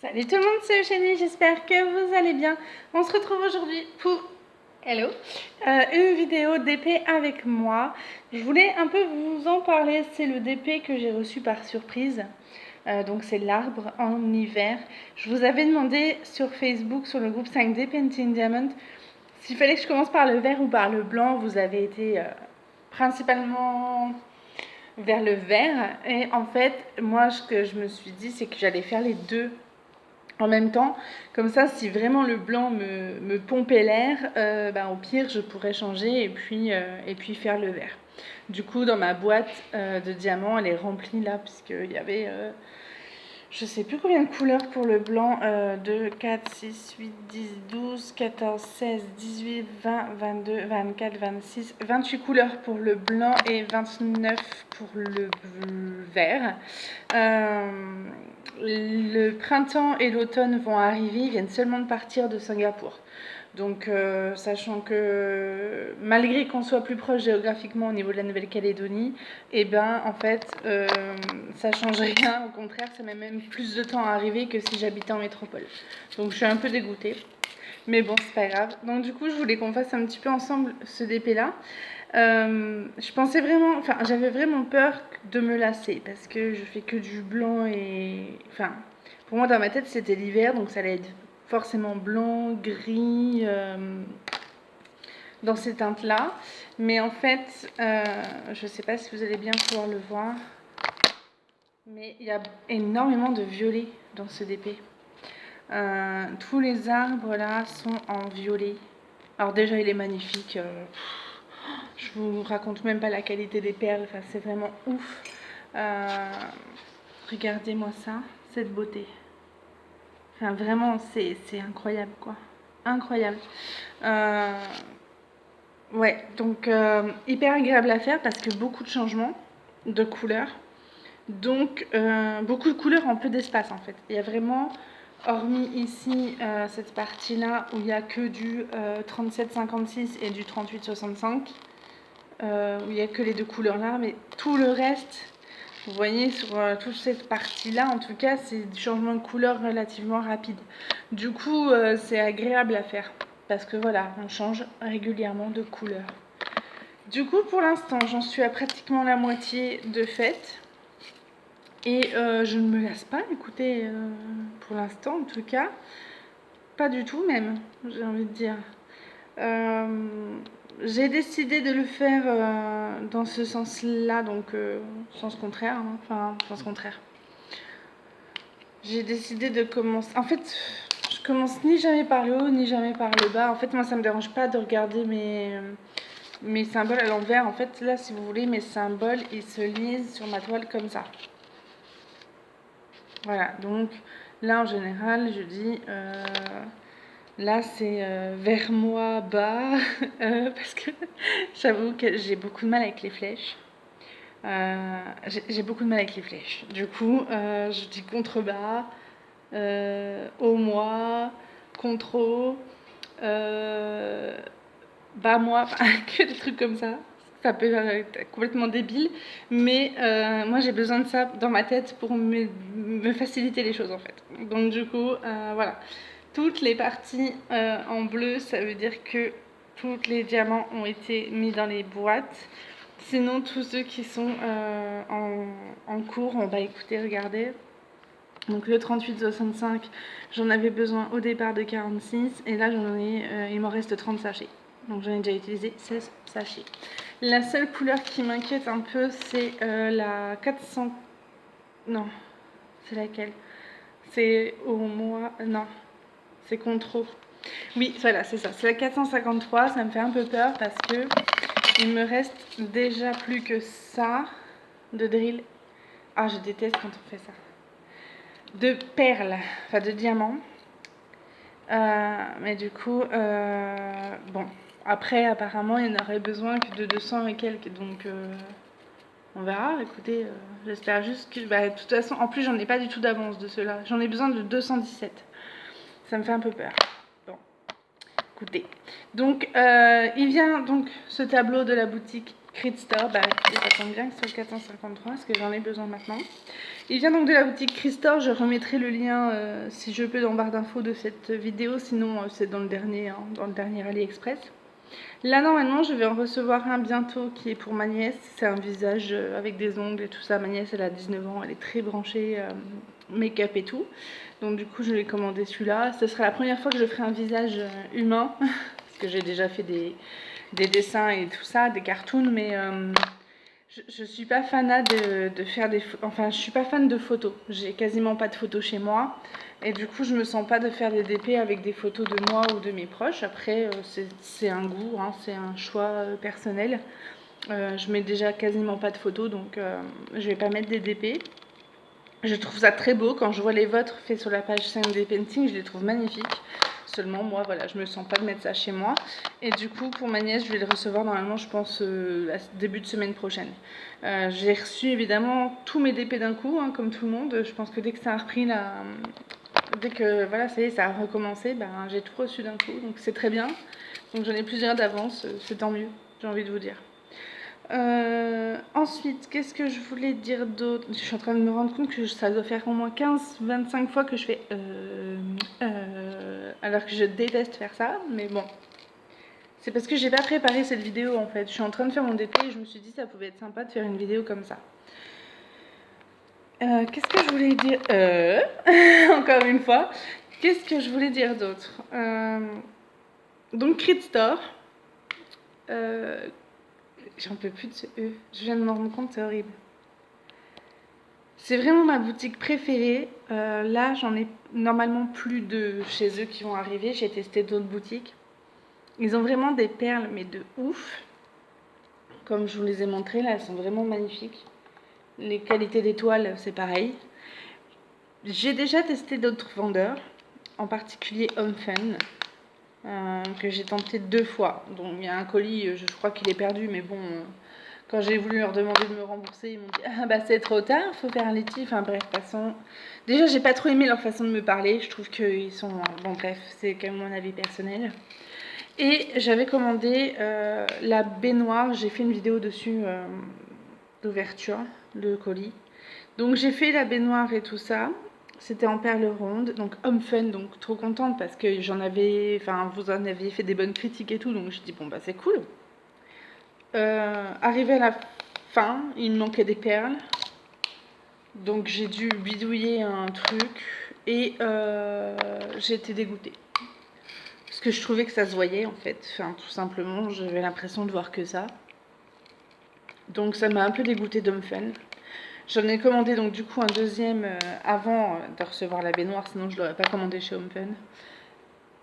Salut tout le monde, c'est Eugénie, j'espère que vous allez bien. On se retrouve aujourd'hui pour Hello, une vidéo d'épée avec moi. Je voulais un peu vous en parler, c'est le DP que j'ai reçu par surprise. Donc c'est l'arbre en hiver. Je vous avais demandé sur Facebook, sur le groupe 5D Painting Diamond, s'il fallait que je commence par le vert ou par le blanc. Vous avez été principalement vers le vert. Et en fait, moi, ce que je me suis dit, c'est que j'allais faire les deux en même temps. Comme ça, si vraiment le blanc me pompait l'air, au pire, je pourrais changer et puis faire le vert. Du coup, dans ma boîte de diamants, elle est remplie là, puisqu'il y avait je sais plus combien de couleurs pour le blanc. 2, 4, 6, 8, 10, 12, 14, 16, 18, 20, 22, 24, 26, 28 couleurs pour le blanc et 29 pour le vert. Le printemps et l'automne vont arriver, ils viennent seulement de partir de Singapour. Donc, sachant que malgré qu'on soit plus proche géographiquement au niveau de la Nouvelle-Calédonie, en fait, ça change rien. Au contraire, ça met même plus de temps à arriver que si j'habitais en métropole. Donc, je suis un peu dégoûtée. Mais bon, c'est pas grave. Donc, du coup, je voulais qu'on fasse un petit peu ensemble ce DP-là. Je pensais vraiment, j'avais vraiment peur de me lasser parce que je fais que du blanc et, pour moi dans ma tête c'était l'hiver, donc ça allait être forcément blanc, gris, dans ces teintes-là. Mais en fait, je sais pas si vous allez bien pouvoir le voir, mais il y a énormément de violet dans ce DP. Tous les arbres là sont en violet. Alors déjà il est magnifique. Je vous raconte même pas la qualité des perles, enfin, c'est vraiment ouf. Regardez-moi ça, cette beauté. Enfin, vraiment, c'est incroyable, quoi. Incroyable. Ouais, donc hyper agréable à faire parce que beaucoup de changements de couleurs. Donc, beaucoup de couleurs en peu d'espace, en fait. Il y a vraiment, hormis ici, cette partie-là où il n'y a que du 37-56 et du 38-65, où il n'y a que les deux couleurs là, mais tout le reste, vous voyez sur toute cette partie là, en tout cas, c'est du changement de couleur relativement rapide. Du coup, c'est agréable à faire parce que voilà, on change régulièrement de couleur. Du coup, pour l'instant, j'en suis à pratiquement la moitié de faite et je ne me lasse pas. Écoutez, pour l'instant, en tout cas, pas du tout même, j'ai envie de dire. J'ai décidé de le faire dans ce sens-là, donc sens contraire, hein, enfin sens contraire. J'ai décidé de commencer. En fait, je commence ni jamais par le haut ni jamais par le bas. En fait, moi, ça me dérange pas de regarder mes symboles à l'envers. En fait, là, si vous voulez, mes symboles, ils se lisent sur ma toile comme ça. Voilà, donc là, en général, je dis. Là, c'est vers moi bas, parce que j'avoue que j'ai beaucoup de mal avec les flèches. J'ai beaucoup de mal avec les flèches. Du coup, je dis contrebas, au moi, contre haut, bas moi, que des trucs comme ça. Ça peut être complètement débile, mais moi j'ai besoin de ça dans ma tête pour me faciliter les choses en fait. Donc du coup, voilà. Toutes les parties en bleu, ça veut dire que tous les diamants ont été mis dans les boîtes. Sinon, tous ceux qui sont en cours, on va écouter, regardez. Donc le 38,65, j'en avais besoin au départ de 46 et là il m'en reste 30 sachets. Donc j'en ai déjà utilisé 16 sachets. La seule couleur qui m'inquiète un peu, c'est la 400... Non, c'est laquelle? C'est au mois... Non, c'est contre. Oui, voilà, c'est ça. C'est la 453. Ça me fait un peu peur parce que il me reste déjà plus que ça de drill. Ah, je déteste quand on fait ça. De perles, enfin de diamants. Mais du coup, bon. Après, apparemment, il n'aurait besoin que de 200 et quelques. Donc, on verra. Écoutez, j'espère juste que... de toute façon, en plus, j'en ai pas du tout d'avance de ceux-là. J'en ai besoin de 217. Ça me fait un peu peur. Écoutez, donc il vient donc ce tableau de la boutique Creed Store, bah écoutez, ça tombe bien que ce soit le 453 parce que j'en ai besoin maintenant. Il vient donc de la boutique Creed Store, je remettrai le lien si je peux dans barre d'infos de cette vidéo, sinon c'est dans le dernier AliExpress. Là normalement je vais en recevoir un bientôt qui est pour ma nièce, c'est un visage avec des ongles et tout ça. Ma nièce elle a 19 ans, elle est très branchée make-up et tout. Donc du coup je vais commander celui-là. Ce sera la première fois que je ferai un visage humain, parce que j'ai déjà fait des dessins et tout ça, des cartoons, mais je suis pas fanat de faire des... Enfin je suis pas fan de photos, j'ai quasiment pas de photos chez moi. Et du coup, je me sens pas de faire des DP avec des photos de moi ou de mes proches. Après, c'est un goût, hein, c'est un choix personnel. Je mets déjà quasiment pas de photos, donc je vais pas mettre des DP. Je trouve ça très beau. Quand je vois les vôtres faits sur la page 5D Painting, je les trouve magnifiques. Seulement, moi, voilà, je me sens pas de mettre ça chez moi. Et du coup, pour ma nièce, je vais le recevoir normalement, je pense, début de semaine prochaine. J'ai reçu évidemment tous mes DP d'un coup, hein, comme tout le monde. Je pense que dès que ça a repris là. Dès que voilà, ça y est, ça a recommencé, ben, j'ai tout reçu d'un coup, donc c'est très bien. Donc j'en ai plusieurs d'avance, c'est tant mieux, j'ai envie de vous dire. Ensuite, qu'est-ce que je voulais dire d'autre? Je suis en train de me rendre compte que ça doit faire au moins 15-25 fois que je fais alors que je déteste faire ça, mais bon. C'est parce que j'ai pas préparé cette vidéo en fait. Je suis en train de faire mon DP et je me suis dit ça pouvait être sympa de faire une vidéo comme ça. Qu'est-ce que je voulais dire encore une fois. Qu'est-ce que je voulais dire d'autre Donc Creed Store. J'en peux plus de ce E. Je viens de me rendre compte, c'est horrible. C'est vraiment ma boutique préférée. Là, j'en ai normalement plus de chez eux qui vont arriver. J'ai testé d'autres boutiques. Ils ont vraiment des perles, mais de ouf. Comme je vous les ai montrées, là, elles sont vraiment magnifiques. Les qualités des toiles, c'est pareil. J'ai déjà testé d'autres vendeurs, en particulier Home Fun, que j'ai tenté 2 fois. Donc il y a un colis, je crois qu'il est perdu, mais bon, quand j'ai voulu leur demander de me rembourser, ils m'ont dit ah bah c'est trop tard, faut faire un litige. Enfin bref, de toute façon, déjà j'ai pas trop aimé leur façon de me parler. Je trouve qu'ils sont bon bref, c'est quand même mon avis personnel. Et j'avais commandé la baignoire, j'ai fait une vidéo dessus d'ouverture de colis. Donc j'ai fait la baignoire et tout ça. C'était en perles rondes, donc Home Fun, donc trop contente parce que j'en avais, enfin vous en aviez fait des bonnes critiques et tout, donc je dis bon bah c'est cool. Arrivé à la fin, il me manquait des perles, donc j'ai dû bidouiller un truc et j'ai été dégoûtée. Parce que je trouvais que ça se voyait en fait, enfin tout simplement, j'avais l'impression de voir que ça. Donc ça m'a un peu dégoûtée d'Home Fun. J'en ai commandé donc du coup un deuxième avant de recevoir la baignoire, sinon je ne l'aurais pas commandé chez Home Fun.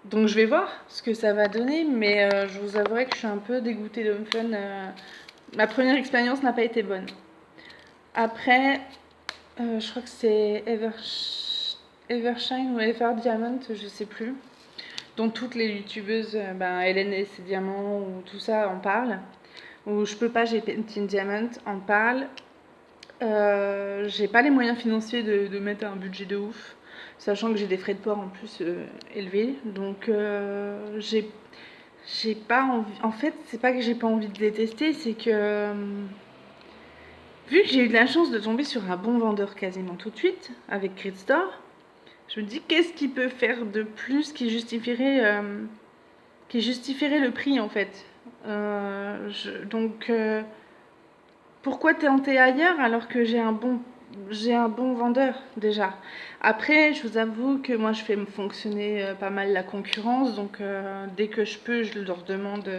Donc je vais voir ce que ça va donner, mais je vous avouerai que je suis un peu dégoûtée de Home Fun. Ma première expérience n'a pas été bonne. Après, je crois que c'est Evershine ou Ever Diamond, je sais plus, dont toutes les youtubeuses, Hélène et ses diamants ou tout ça en parlent. Ou je peux pas, j'ai Painting Diamond en parle. J'ai pas les moyens financiers de mettre un budget de ouf, sachant que j'ai des frais de port en plus élevés. Donc j'ai pas envie. En fait, c'est pas que j'ai pas envie de les tester, c'est que vu que j'ai eu de la chance de tomber sur un bon vendeur quasiment tout de suite avec Creed Store, je me dis qu'est-ce qu'il peut faire de plus qui justifierait le prix en fait. Donc pourquoi tenter ailleurs alors que j'ai un bon vendeur déjà. Après, je vous avoue que moi je fais fonctionner pas mal la concurrence, donc dès que je peux, je leur demande.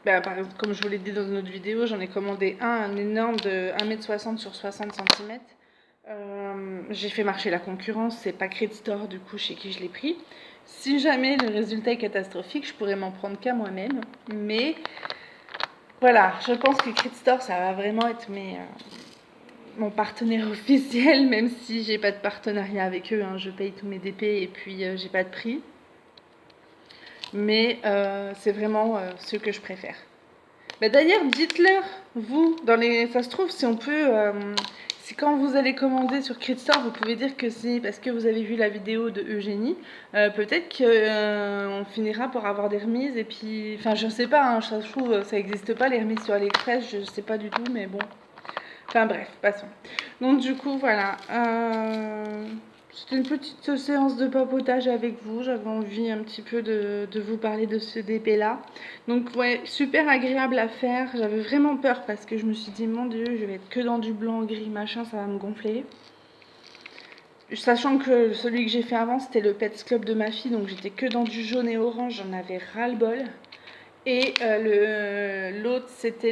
Par exemple, comme je vous l'ai dit dans une autre vidéo, j'en ai commandé un énorme de 1,60 m sur 60 cm. J'ai fait marcher la concurrence, c'est pas Creed Store du coup chez qui je l'ai pris. Si jamais le résultat est catastrophique, je pourrais m'en prendre qu'à moi-même, mais voilà, je pense que Creed Store ça va vraiment être mon partenaire officiel, même si j'ai pas de partenariat avec eux, hein, je paye tous mes DP et puis j'ai pas de prix. Mais c'est vraiment ceux que je préfère. D'ailleurs, dites-leur, vous, ça se trouve, si on peut, si quand vous allez commander sur Critstore, vous pouvez dire que c'est parce que vous avez vu la vidéo de Eugénie. Peut-être qu'on finira par avoir des remises. Et puis, enfin, je sais pas, hein, ça se trouve, ça n'existe pas les remises sur AliExpress, je sais pas du tout, mais bon. Enfin bref, passons. Donc du coup, voilà. C'était une petite séance de papotage avec vous. J'avais envie un petit peu de vous parler de ce DP-là. Donc ouais, super agréable à faire. J'avais vraiment peur parce que je me suis dit, mon Dieu, je vais être que dans du blanc, gris, machin, ça va me gonfler. Sachant que celui que j'ai fait avant, c'était le Pets Club de ma fille, donc j'étais que dans du jaune et orange, j'en avais ras-le-bol. Et l'autre, c'était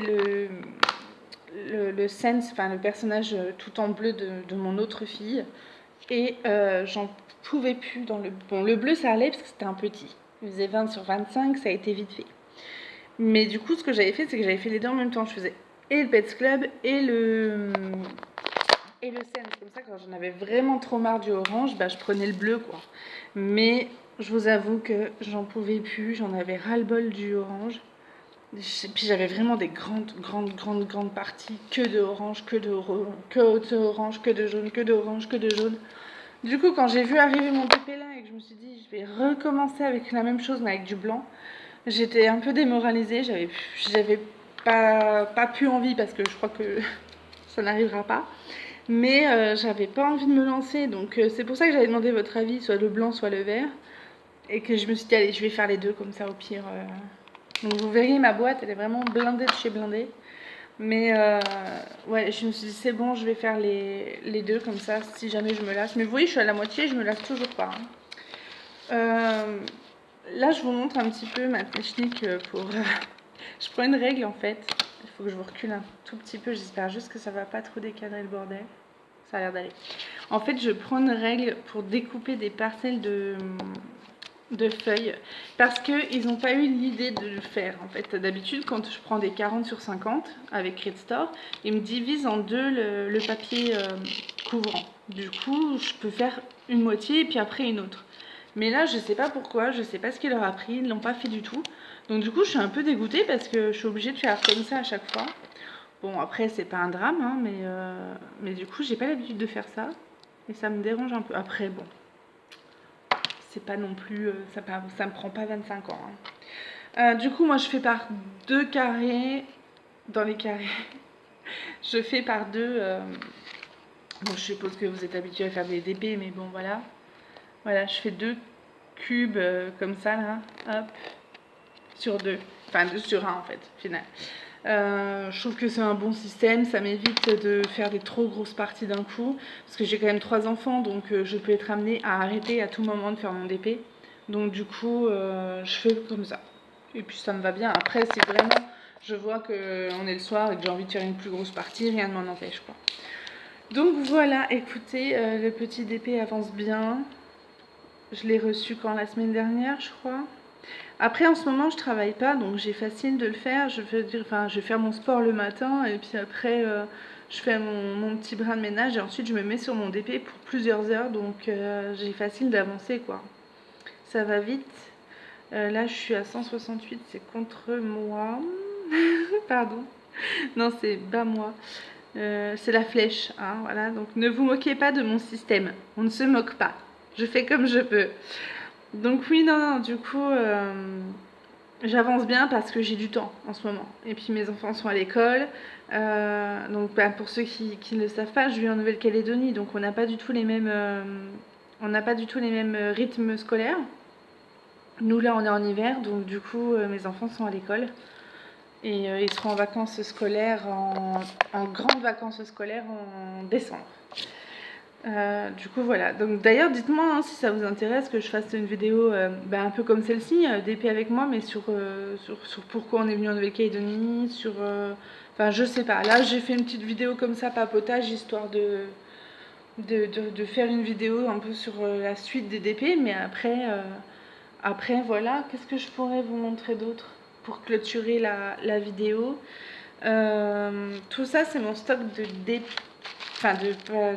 le Sense, enfin le personnage tout en bleu de mon autre fille. Et j'en pouvais plus dans le... Bon, le bleu, ça allait parce que c'était un petit. Il faisait 20 sur 25, ça a été vite fait. Mais du coup, ce que j'avais fait, c'est que j'avais fait les deux en même temps. Je faisais et le Pets Club et le Sense. Comme ça, quand j'en avais vraiment trop marre du orange, bah, je prenais le bleu, quoi. Mais je vous avoue que j'en pouvais plus. J'en avais ras-le-bol du orange. Puis j'avais vraiment des grandes parties que de orange, que de orange, que de jaune, que d'orange, que de jaune. Du coup, quand j'ai vu arriver mon DP là et que je me suis dit, je vais recommencer avec la même chose mais avec du blanc, j'étais un peu démoralisée. J'avais pas pu envie parce que je crois que ça n'arrivera pas. Mais j'avais pas envie de me lancer. Donc c'est pour ça que j'avais demandé votre avis, soit le blanc, soit le vert. Et que je me suis dit, allez, je vais faire les deux comme ça au pire. Donc vous verrez, ma boîte, elle est vraiment blindée de chez blindée. Mais ouais, je me suis dit, c'est bon, je vais faire les deux comme ça, si jamais je me lasse. Mais vous voyez, je suis à la moitié, je me lasse toujours pas. Hein. Là, je vous montre un petit peu ma technique pour... je prends une règle, en fait. Il faut que je vous recule un tout petit peu. J'espère juste que ça va pas trop décadrer le bordel. Ça a l'air d'aller. En fait, je prends une règle pour découper des parcelles de feuilles parce qu'ils n'ont pas eu l'idée de le faire. En fait, d'habitude, quand je prends des 40 sur 50 avec Critstore, ils me divisent en deux le papier couvrant. Du coup, je peux faire une moitié et puis après une autre. Mais là, je sais pas pourquoi, je sais pas ce qu'il leur a pris, ils l'ont pas fait du tout. Donc du coup, je suis un peu dégoûtée parce que je suis obligée de faire comme ça à chaque fois. Bon, après, c'est pas un drame, hein, mais du coup, j'ai pas l'habitude de faire ça. Et ça me dérange un peu. Après, bon, c'est pas non plus... ça me prend pas 25 ans. Hein. Du coup, moi, je fais par deux carrés. Dans les carrés, je fais par deux... bon, je suppose que vous êtes habitués à faire des DP, mais bon, voilà. Voilà, je fais deux cubes comme ça, là. Hop. Sur deux. Enfin, deux sur un, en fait, final. Je trouve que c'est un bon système, ça m'évite de faire des trop grosses parties d'un coup, parce que j'ai quand même 3 enfants, donc je peux être amenée à arrêter à tout moment de faire mon DP. Donc du coup, je fais comme ça. Et puis ça me va bien. Après, si vraiment je vois qu'on est le soir et que j'ai envie de faire une plus grosse partie, rien ne m'en empêche, quoi. Donc voilà, écoutez, le petit DP avance bien. Je l'ai reçu quand la semaine dernière, je crois. Après, en ce moment, je travaille pas, donc j'ai facile de le faire. Je veux dire, enfin, je vais faire mon sport le matin et puis après, je fais mon petit brin de ménage et ensuite je me mets sur mon DP pour plusieurs heures, donc j'ai facile d'avancer, quoi. Ça va vite. Là, je suis à 168, c'est contre moi. Pardon. Non, c'est bas moi. C'est la flèche, hein, voilà. Donc ne vous moquez pas de mon système. On ne se moque pas. Je fais comme je peux. Donc oui, non, du coup, j'avance bien parce que j'ai du temps en ce moment. Et puis mes enfants sont à l'école. Donc bah, pour ceux qui ne le savent pas, je vis en Nouvelle-Calédonie, donc on n'a pas du tout les mêmes, rythmes scolaires. Nous là, on est en hiver, donc du coup, mes enfants sont à l'école. Et ils seront en vacances scolaires, en grandes vacances scolaires en décembre. Du coup voilà, donc d'ailleurs dites-moi hein, si ça vous intéresse que je fasse une vidéo un peu comme celle-ci, d'épée avec moi, mais sur pourquoi on est venu en Nouvelle-Calédonie, enfin je sais pas, là j'ai fait une petite vidéo comme ça, papotage, histoire de faire une vidéo un peu sur la suite des DP, mais après voilà, qu'est-ce que je pourrais vous montrer d'autre pour clôturer la vidéo. Tout ça c'est mon stock de DP. Enfin,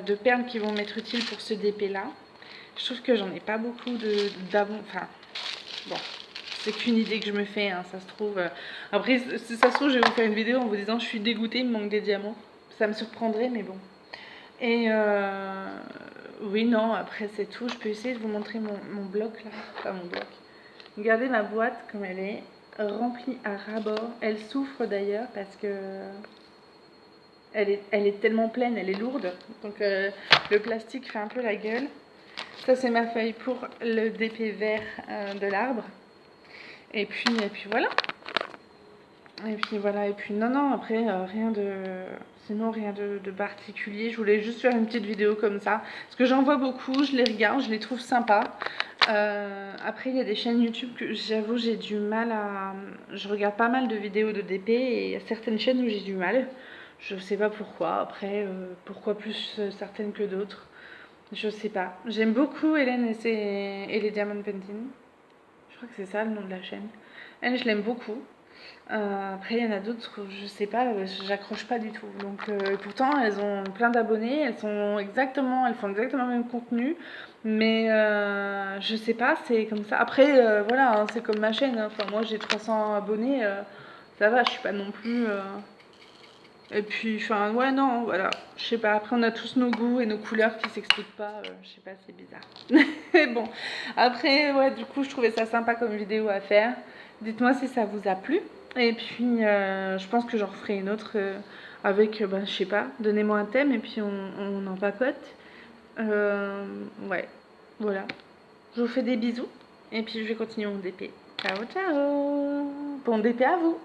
de perles qui vont m'être utiles pour ce DP là. Je trouve que j'en ai pas beaucoup enfin, bon, c'est qu'une idée que je me fais, hein, ça se trouve. Après, si ça se trouve, je vais vous faire une vidéo en vous disant je suis dégoûtée, il me manque des diamants. Ça me surprendrait, mais bon. Et oui, non, après c'est tout. Je peux essayer de vous montrer mon bloc là. Pas mon bloc. Regardez ma boîte comme elle est, remplie à ras-bord. Elle souffre d'ailleurs parce que elle est tellement pleine, elle est lourde. Donc le plastique fait un peu la gueule. Ça c'est ma feuille pour le DP vert de l'arbre. Et puis voilà. Et puis voilà, et puis non, après, rien de... Sinon, rien de particulier. Je voulais juste faire une petite vidéo comme ça. Parce que j'en vois beaucoup, je les regarde, je les trouve sympas. Après, il y a des chaînes YouTube que j'avoue, j'ai du mal à... Je regarde pas mal de vidéos de DP et il y a certaines chaînes où j'ai du mal. Je sais pas pourquoi. Après, pourquoi plus certaines que d'autres. Je sais pas. J'aime beaucoup Hélène et les Diamond Painting. Je crois que c'est ça le nom de la chaîne. Elle, je l'aime beaucoup. Après, il y en a d'autres, je sais pas, j'accroche pas du tout. Donc, pourtant, elles ont plein d'abonnés, elles font exactement le même contenu, mais je sais pas, c'est comme ça. Après, voilà, hein, c'est comme ma chaîne. Hein. Enfin, moi, j'ai 300 abonnés, ça va, je suis pas non plus. Et puis, enfin, ouais, non, voilà, je sais pas. Après, on a tous nos goûts et nos couleurs qui s'expliquent pas. Je sais pas, c'est bizarre. Mais bon, après, ouais, du coup, je trouvais ça sympa comme vidéo à faire. Dites-moi si ça vous a plu. Et puis, je pense que j'en referai une autre avec, je sais pas, donnez-moi un thème et puis on en papote. Ouais, voilà. Je vous fais des bisous et puis je vais continuer mon DP. Ciao, ciao. Bon DP à vous.